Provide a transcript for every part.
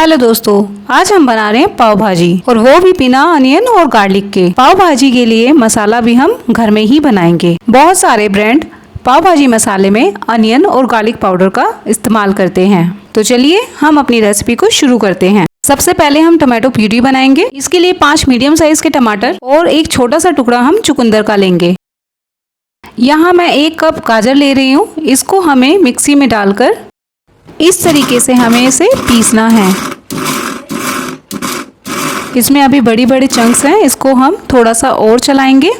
Hello दोस्तों, आज हम बना रहे हैं पाव भाजी और वो भी बिना अनियन और गार्लिक के। पाव भाजी के लिए मसाला भी हम घर में ही बनाएंगे। बहुत सारे ब्रांड पाव भाजी मसाले में अनियन और गार्लिक पाउडर का इस्तेमाल करते हैं। तो चलिए हम अपनी रेसिपी को शुरू करते हैं। सबसे पहले हम टमाटो प्यूरी बनाएंगे। इसके लिए 5 मीडियम साइज के टमाटर और एक छोटा सा टुकड़ा हम चुकंदर का लेंगे। यहाँ मैं 1 कप गाजर ले रही हूँ। इसको हमें मिक्सी में डालकर इस तरीके से हमें इसे पीसना है। इसमें अभी बड़ी बड़ी चंक्स हैं, इसको हम थोड़ा सा और चलाएंगे।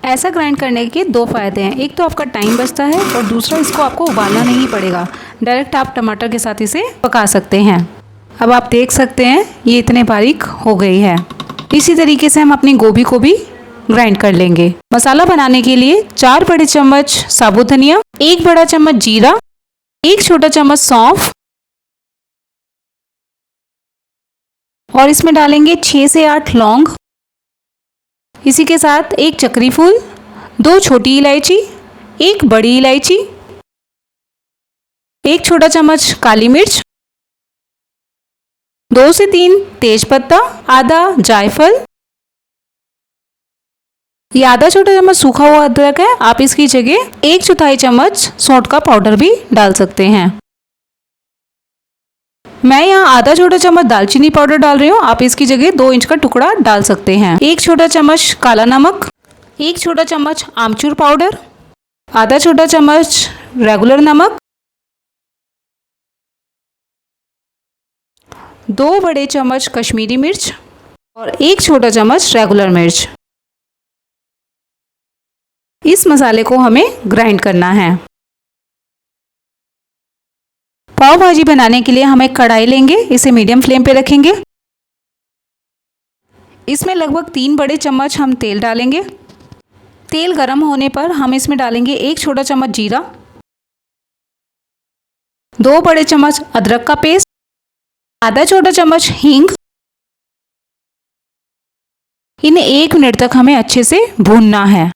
ऐसा ग्राइंड करने के 2 फायदे हैं। एक तो आपका टाइम बचता है और दूसरा इसको आपको उबालना नहीं पड़ेगा। डायरेक्ट आप टमाटर के साथ इसे पका सकते हैं। अब आप देख सकते हैं ये इतने बारीक हो गई है। इसी तरीके से हम अपनी गोभी को भी ग्राइंड कर लेंगे। मसाला बनाने के लिए 4 बड़े चम्मच साबुत धनिया, 1 बड़ा चम्मच जीरा, 1 छोटा चम्मच सौंफ और इसमें डालेंगे 6 से 8 लौंग। इसी के साथ 1 चक्री फूल, 2 छोटी इलायची, 1 बड़ी इलायची, 1 छोटा चम्मच काली मिर्च, 2 से 3 तेज पत्ता, आधा जायफल। ये आधा छोटा चम्मच सूखा हुआ अदरक है। आप इसकी जगह 1/4 चम्मच सौंठ का पाउडर भी डाल सकते हैं। मैं यहाँ आधा छोटा चम्मच दालचीनी पाउडर डाल रही हूँ। आप इसकी जगह 2 इंच का टुकड़ा डाल सकते हैं। 1 छोटा चम्मच काला नमक, 1 छोटा चम्मच आमचूर पाउडर, आधा छोटा चम्मच रेगुलर नमक, 2 बड़े चम्मच कश्मीरी मिर्च और 1 छोटा चम्मच रेगुलर मिर्च। इस मसाले को हमें ग्राइंड करना है। पाव भाजी बनाने के लिए हम एक कढ़ाई लेंगे। इसे मीडियम फ्लेम पे रखेंगे। इसमें लगभग 3 बड़े चम्मच हम तेल डालेंगे। तेल गर्म होने पर हम इसमें डालेंगे 1 छोटा चम्मच जीरा, 2 बड़े चम्मच अदरक का पेस्ट, आधा छोटा चम्मच हींग। इन्हें 1 मिनट तक हमें अच्छे से भूनना है।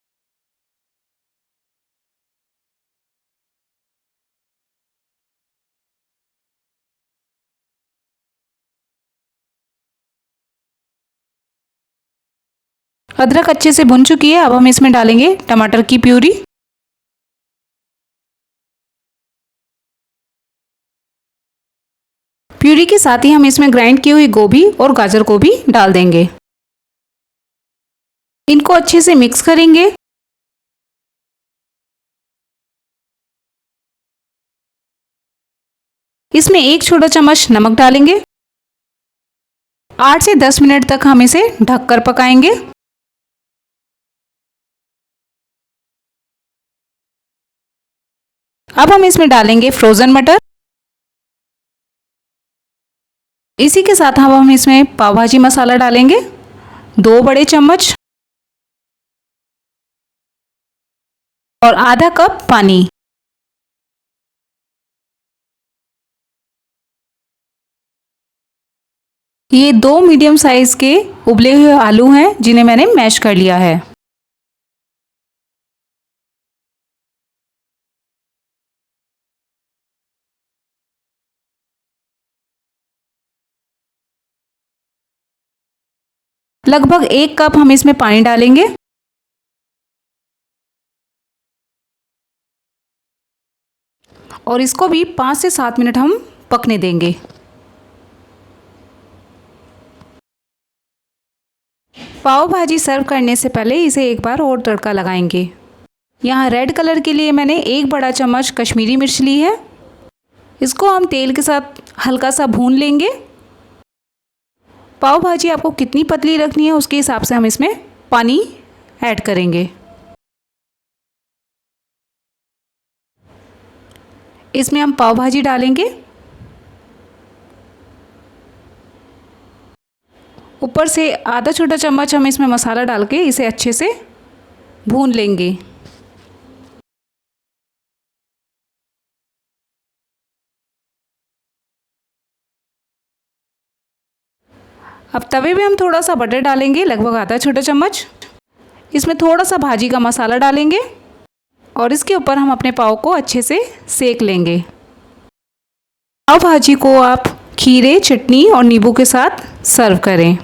अदरक अच्छे से भुन चुकी है। अब हम इसमें डालेंगे टमाटर की प्यूरी। प्यूरी के साथ ही हम इसमें ग्राइंड की हुई गोभी और गाजर को भी डाल देंगे। इनको अच्छे से मिक्स करेंगे। इसमें 1 छोटा चम्मच नमक डालेंगे। 8 से 10 मिनट तक हम इसे ढककर पकाएंगे। अब हम इसमें डालेंगे फ्रोज़न मटर। इसी के साथ हम इसमें पाव भाजी मसाला डालेंगे, 2 बड़े चम्मच और आधा कप पानी। ये 2 मीडियम साइज के उबले हुए आलू हैं जिन्हें मैंने मैश कर लिया है। लगभग 1 कप हम इसमें पानी डालेंगे। और इसको भी 5 से 7 मिनट हम पकने देंगे। पाव भाजी सर्व करने से पहले इसे एक बार और तड़का लगाएंगे। यहाँ रेड कलर के लिए मैंने 1 बड़ा चम्मच कश्मीरी मिर्च ली है। इसको हम तेल के साथ हल्का सा भून लेंगे। पाव भाजी आपको कितनी पतली रखनी है उसके हिसाब से हम इसमें पानी ऐड करेंगे। इसमें हम पाव भाजी डालेंगे। ऊपर से आधा छोटा चम्मच हम इसमें मसाला डाल के इसे अच्छे से भून लेंगे। अब तवे पे हम थोड़ा सा बटर डालेंगे, लगभग आधा छोटा चम्मच। इसमें थोड़ा सा भाजी का मसाला डालेंगे और इसके ऊपर हम अपने पाव को अच्छे से सेक लेंगे। पाव भाजी को आप खीरे, चटनी और नींबू के साथ सर्व करें।